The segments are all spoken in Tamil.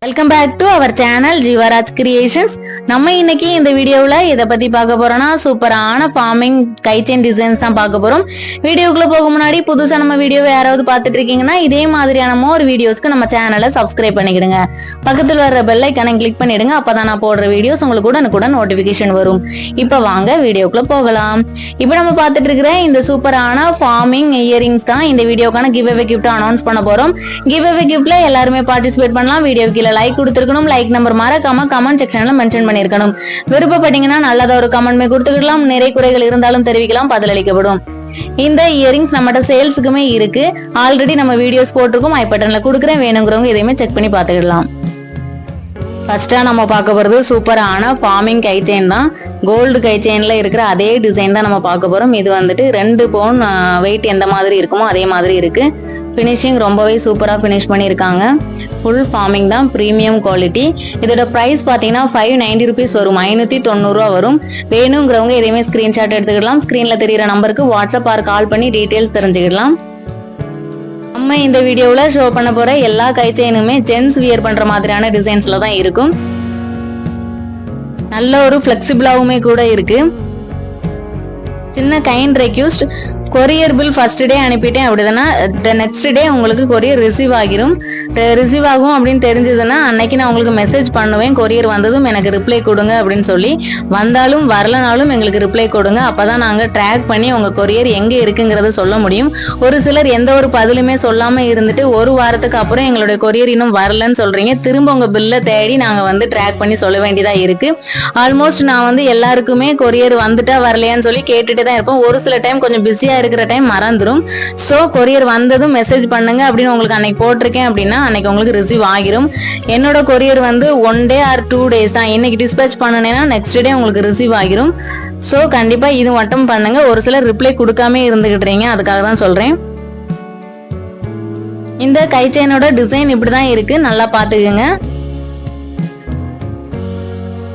Welcome back to our channel Jeevaraj creations. நம்ம இன்னைக்கு இந்த வீடியோவில் இதை பத்தி பார்க்க போறோம்னா சூப்பரான ஃபார்மிங் கைச்செயின் டிசைன்ஸ் தான் பார்க்க போறோம். வீடியோக்குள்ள போக முன்னாடி புதுசா நம்ம வீடியோவை யாராவது பார்த்துட்டு இருக்கீங்கன்னா இதே மாதிரியான மோர் வீடியோஸ்க்கு நம்ம சேனலை சப்ஸ்கிரைப் பண்ணிக்கிடுங்க. பக்கத்தில் வர்ற பெல் ஐக்கானை கிளிக் பண்ணிடுங்க. அப்பதான் நான் போடுற வீடியோஸ் உங்களுக்கு கூட நோட்டிபிகேஷன் வரும். இப்போ வாங்க வீடியோக்குள்ள போகலாம். இப்போ நம்ம பார்த்துட்டு இருக்கிற இந்த சூப்பரான ஃபார்மிங் இயரிங்ஸ் தான் இந்த வீடியோக்கான கிவ் அவே கிஃப்ட் அனௌன்ஸ் பண்ண போறோம். கிவ் அவே கிஃப்ட்ல எல்லாருமே பார்ட்டிசிபேட் பண்ணலாம். வீடியோ கீழே லைக் கொடுத்துருக்கணும். லைக் நம்பர் மறக்காம கமெண்ட் செக்ஷன்ல மென்ஷன் பண்ணிருக்கணும். விருப்பப்பட்டீங்கன்னா நல்லதா ஒரு கமெண்ட்மே கொடுத்துக்கலாம். நிறை குறைகள் இருந்தாலும் தெரிவிக்கலாம், பதிலளிக்கப்படும். இந்த இயரிங்ஸ் நம்மகிட்ட சேல்ஸுக்குமே இருக்கு. ஆல்ரெடி நம்ம வீடியோஸ் போட்டிருக்கோம். ஐ பட்டன்ல கொடுக்குறேன், வேணுங்கிறவங்க இதையுமே செக் பண்ணி பார்த்துக்கலாம். ஃபர்ஸ்டா நம்ம பார்க்க போறது சூப்பரான ஃபார்மிங் கை செயின் தான். கோல்டு கை செயின்ல இருக்கிற அதே டிசைன் தான் நம்ம பார்க்க போறோம். இது வந்துட்டு 2 பவுன் வெயிட் எந்த மாதிரி இருக்குமோ அதே மாதிரி இருக்கு. ஃபினிஷிங் ரொம்பவே சூப்பரா ஃபினிஷ் பண்ணியிருக்காங்க. ஃபுல் ஃபார்மிங் தான், ப்ரீமியம் குவாலிட்டி. இதோட ப்ரைஸ் பார்த்தீங்கன்னா 590 ருபீஸ் வரும், 590 ரூபா வரும். வேணுங்கிறவங்க எதையுமே ஸ்கிரீன்ஷாட் எடுத்துக்கலாம். ஸ்கிரீன்ல தெரியுற நம்பருக்கு வாட்ஸ்அப் ஆர் கால் பண்ணி டீட்டெயில்ஸ் தெரிஞ்சுக்கலாம். நம்ம இந்த வீடியோவில் ஷோ பண்ண போற எல்லா கை செயினுமே ஜென்ஸ் வியர் பண்ற மாதிரியான டிசைன்ஸ்ல தான் இருக்கும். நல்ல ஒரு ஃபிளெக்சிபிளாவுமே கூட இருக்கு. சின்ன kind request, courier bill first day அனுப்பிட்டேன் அப்படின்னா நெக்ஸ்ட் டே உங்களுக்கு கொரியர் ரிசீவ் ஆகும் அப்படின்னு தெரிஞ்சதுன்னா அன்னைக்கு நான் உங்களுக்கு மெசேஜ் பண்ணுவேன். கொரியர் வந்ததும் எனக்கு ரிப்ளை கொடுங்க அப்படின்னு சொல்லி. வந்தாலும் வரலனாலும் எங்களுக்கு ரிப்ளை கொடுங்க. அப்பதான் நாங்க ட்ராக் பண்ணி உங்க கொரியர் எங்க இருக்குங்கிறத சொல்ல முடியும். ஒரு சிலர் எந்த ஒரு பதிலுமே சொல்லாம இருந்துட்டு ஒரு வாரத்துக்கு அப்புறம் எங்களுடைய கொரியர் இன்னும் வரலன்னு சொல்றீங்க. திரும்ப உங்க பில்லை தேடி நாங்க ட்ராக் பண்ணி சொல்ல வேண்டியதா இருக்கு. ஆல்மோஸ்ட் நான் எல்லாருக்குமே கொரியர் வந்துட்டா வரலையான்னு சொல்லி கேட்டுட்டு தான் இருப்போம். ஒரு சில டைம் கொஞ்சம் பிஸியா இருக்கிற டைம் மறந்துடும். சோ கொரியர் வந்ததும் மெசேஜ் பண்ணுங்க அப்படின்னு உங்களுக்கு அன்னைக்கு போட்டிருக்கேன் அப்படின்னா அன்னைக்கு உங்களுக்கு ரிசீவ் ஆகிரும். என்னோட கொரியர் 1 டே ஆர் 2 டேஸ் தான். இன்னைக்கு டிஸ்பேச் பண்ணனேன்னா நெக்ஸ்ட் டே உங்களுக்கு ரிசீவ் ஆகிரும். சோ கண்டிப்பா இது மட்டும் பண்ணுங்க. ஒரு சிலர் ரிப்ளை கொடுக்காம இருந்துகிட்டுறீங்க, அதுக்காக தான் சொல்றேன். இந்த கை செயினோட டிசைன் இப்படிதான் இருக்கு, நல்லா பாத்துக்கோங்க.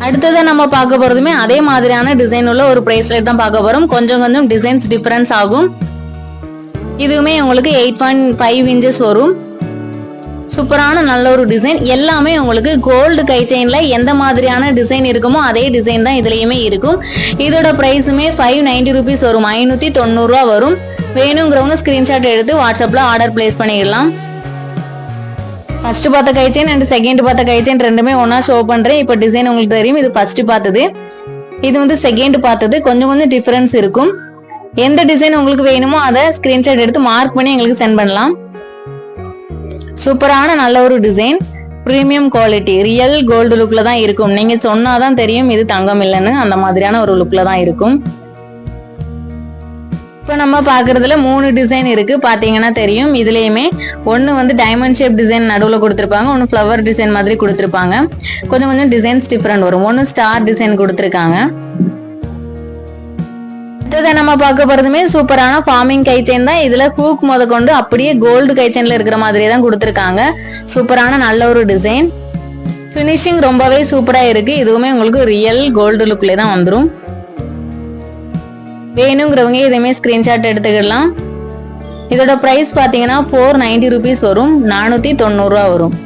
அடுத்ததை நம்ம பார்க்க போறதுமே அதே மாதிரியான டிசைன் உள்ள ஒரு பிரேஸ்லெட் தான் பார்க்க போறோம். கொஞ்சம் டிசைன்ஸ் டிஃபரன்ஸ் ஆகும். இதுவுமே உங்களுக்கு 8.5 இன்ச்சஸ் வரும். சூப்பரான நல்ல ஒரு டிசைன். எல்லாமே உங்களுக்கு கோல்டு கை செயின்ல எந்த மாதிரியான டிசைன் இருக்குமோ அதே டிசைன் தான் இதுலயுமே இருக்கும். இதோட பிரைஸுமே 590 ருபீஸ் வரும், 590 ரூபா வரும். வேணுங்கிறவங்க ஸ்கிரீன்ஷாட் எடுத்து வாட்ஸ்அப்ல ஆர்டர் பிளேஸ் பண்ணிடலாம். ஃபர்ஸ்ட் பார்த்த கை செயின் அண்ட் செகண்ட் பார்த்த கை செயின் ரெண்டுமே ஒன்னா ஷோ பண்றேன். இப்போ டிசைன் உங்களுக்கு தெரியும். இது ஃபர்ஸ்ட் பார்த்தது, இது செகண்ட் பார்த்தது. கொஞ்சம் டிஃபரன்ஸ் இருக்கும். எந்த டிசைன் உங்களுக்கு வேணுமோ அதை ஸ்கிரீன்ஷாட் எடுத்து மார்க் பண்ணி எங்களுக்கு சென்ட் பண்ணலாம். சூப்பரான நல்ல ஒரு design, premium quality, real gold லுக்ல தான் இருக்கும். நீங்க சொன்னாதான் தெரியும் இது தங்கம் இல்லைன்னு, அந்த மாதிரியான ஒரு லுக்ல தான் இருக்கும். இப்போ நம்ம பாக்குறதுல 3 டிசைன் இருக்கு, பாத்தீங்கன்னா தெரியும். இதுலயுமே ஒன்னு டைமண்ட் ஷேப் டிசைன் நடுவில் கொடுத்துருப்பாங்க, ஒன்னு ஃப்ளவர் டிசைன் மாதிரி கொடுத்துருப்பாங்க. கொஞ்சம் டிசைன்ஸ் டிஃபரெண்ட் வரும். ஒன்னு ஸ்டார் டிசைன் கொடுத்துருக்காங்க. அடுத்ததை நம்ம பார்க்க போறதுமே சூப்பரான ஃபார்மிங் கை செயின் தான். இதுல ஹூக் கொண்டு அப்படியே கோல்டு கை செயின்ல இருக்கிற மாதிரியே தான் கொடுத்துருக்காங்க. சூப்பரான நல்ல ஒரு டிசைன். பினிஷிங் ரொம்பவே சூப்பரா இருக்கு. இதுவுமே உங்களுக்கு ரியல் கோல்டு லுக்ல தான் வந்துடும். வேணுங்கிறவங்க இதையுமே ஸ்கிரீன்ஷாட் எடுத்துக்கலாம். இதோட பிரைஸ் பாத்தீங்கன்னா 490 ருபீஸ் வரும், 490 ரூபா வரும்.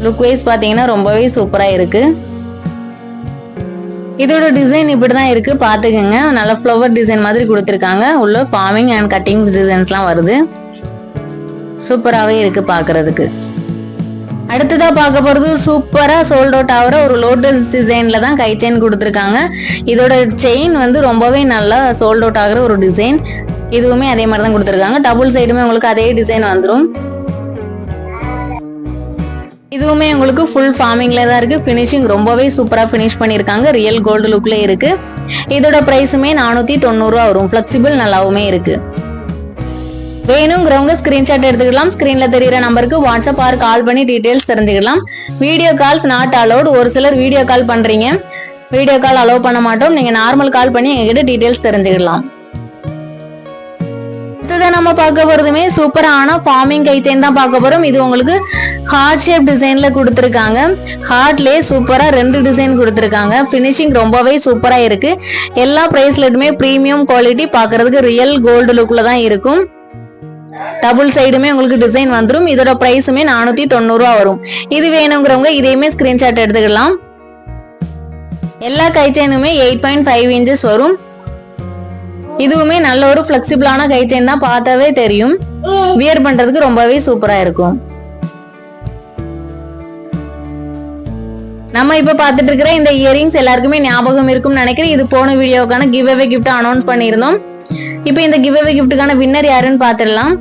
லுக் வைஸ் பாத்தீங்கன்னா ரொம்பவே சூப்பரா இருக்கு. இதோட டிசைன் இப்படிதான் இருக்கு, பாத்துக்கோங்க. நல்ல ஃப்ளவர் டிசைன் மாதிரி கொடுத்துருக்காங்க. உள்ள ஃபார்மிங் அண்ட் கட்டிங்ஸ் டிசைன்ஸ்லாம் வருது. சூப்பராகவே இருக்கு பாக்குறதுக்கு. அடுத்ததா பார்க்க போறது சூப்பரா சோல்ட் அவுட் ஆகிற ஒரு லோட்டஸ் டிசைன்ல தான் கை செயின் கொடுத்துருக்காங்க. இதோட செயின் ரொம்பவே நல்லா சோல்ட் அவுட் ஆகிற ஒரு டிசைன். இதுவுமே அதே மாதிரி தான் கொடுத்துருக்காங்க. டபுள் சைடுமே உங்களுக்கு அதே டிசைன் வந்துடும். இதுவுமே உங்களுக்கு ஃபுல் ஃபார்மிங்ல தான் இருக்கு. பினிஷிங் ரொம்பவே சூப்பரா பினிஷ் பண்ணிருக்காங்க. ரியல் கோல்டு லுக்ல இருக்கு. இதோட பிரைஸுமே 490 ரூபா வரும். பிளெக்சிபிள் நல்லாவுமே இருக்கு. வேணுங்கிறவங்க ஸ்கிரீன்ஷாட் எடுத்துக்கலாம். ஸ்கிரீன்ல தெரியுற நம்பருக்கு வாட்ஸ்அப் ஆர் கால் பண்ணி டீடைல்ஸ் தெரிஞ்சுக்கலாம். Video calls not allowed. ஒரு சிலர் வீடியோ கால் பண்றீங்க, வீடியோ கால் அலோவ் பண்ண மாட்டோம். நீங்க நார்மல் கால் பண்ணி எங்ககிட்ட டீடைல்ஸ் தெரிஞ்சுக்கலாம். நம்ம பார்க்க போறதுமே சூப்பரான ஃபார்மிங் கை செயின் தான் பார்க்க போறோம். இது உங்களுக்கு ஹார்ட் ஷேப் டிசைன்ல கொடுத்துருக்காங்க. ஹார்ட்லயே சூப்பரா 2 டிசைன் கொடுத்துருக்காங்க. பினிஷிங் ரொம்பவே சூப்பரா இருக்கு. எல்லா பிரைஸ்லட்டுமே பிரீமியம் குவாலிட்டி, பாக்குறதுக்கு ரியல் கோல்டு லுக்ல தான் இருக்கும். டபுள் சைடுமே உங்களுக்கு டிசைன் வந்துடும். இதோட பிரைஸுமே 490 ரூபா வரும். இது வேணுங்கிறவங்க இதையுமே ஸ்கிரீன்ஷாட் எடுத்துக்கலாம். எல்லா கை செயினுமே 8.5 இன்ச்சஸ் வரும். இதுவுமே நல்ல ஒரு பிளெக்சிபிளான கை செயின் தான், பார்த்தாவே தெரியும். வியர் பண்றதுக்கு ரொம்பவே சூப்பரா இருக்கும். நம்ம இப்ப பாத்துட்டு இருக்கிற இந்த இயரிங்ஸ் எல்லாருக்குமே ஞாபகம் இருக்கும்னு நினைக்கிறேன். இது போன வீடியோக்கான கிவ் அவே கிஃப்ட் அனௌன்ஸ் பண்ணியிருந்தோம். இப்ப இந்த கிவ் அவே கிஃப்ட்டுக்கான வின்னர் யாருன்னு பாத்துடலாம்.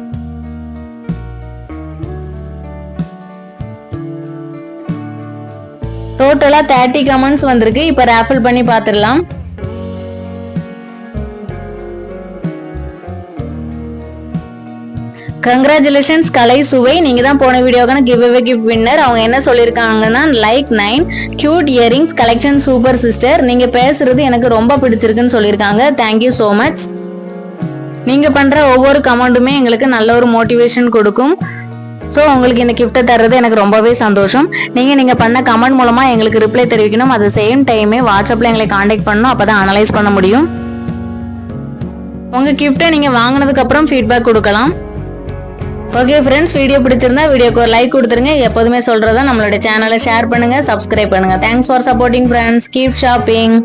டோட்டலா 30 கமெண்ட்ஸ் வந்திருக்கு. இப்ப ராஃபிள் பண்ணி பாத்துடலாம். கங்க்ராச்சுலேஷன்ஸ் கலை சுவை, நீங்க தான் போன வீடியோக்கான கிவ் அவே கிஃப்ட் வின்னர். அவங்க என்ன சொல்லியிருக்காங்கன்னா, like 9 cute earrings collection super sister, நீங்க பேசுறது எனக்கு ரொம்ப பிடிச்சிருக்குன்னு சொல்லியிருக்காங்க. Thank you so much. நீங்க பண்ற ஒவ்வொரு கமெண்ட்டுமே எங்களுக்கு நல்ல ஒரு மோட்டிவேஷன் கொடுக்கும். ஸோ உங்களுக்கு இந்த கிஃப்ட்டை தர்றது எனக்கு ரொம்பவே சந்தோஷம். நீங்க பண்ண கமெண்ட் மூலமா எங்களுக்கு ரிப்ளை தெரிவிக்கணும். அட் சேம் டைமே வாட்ஸ்அப்ல எங்களை கான்டாக்ட் பண்ணணும். அப்பதான் அனலைஸ் பண்ண முடியும். உங்க கிஃப்ட்டை நீங்க வாங்கினதுக்கு அப்புறம் ஃபீட்பேக் கொடுக்கலாம். ஓகே ஃப்ரெண்ட்ஸ், வீடியோ பிடிச்சிருந்தா வீடியோக்கு ஒரு லைக் கொடுத்துருங்க. எப்போதுமே சொல்றதா நம்மளோட சேனலை ஷேர் பண்ணுங்க, சப்ஸ்கிரைப் பண்ணுங்க. Thanks for supporting friends. Keep shopping.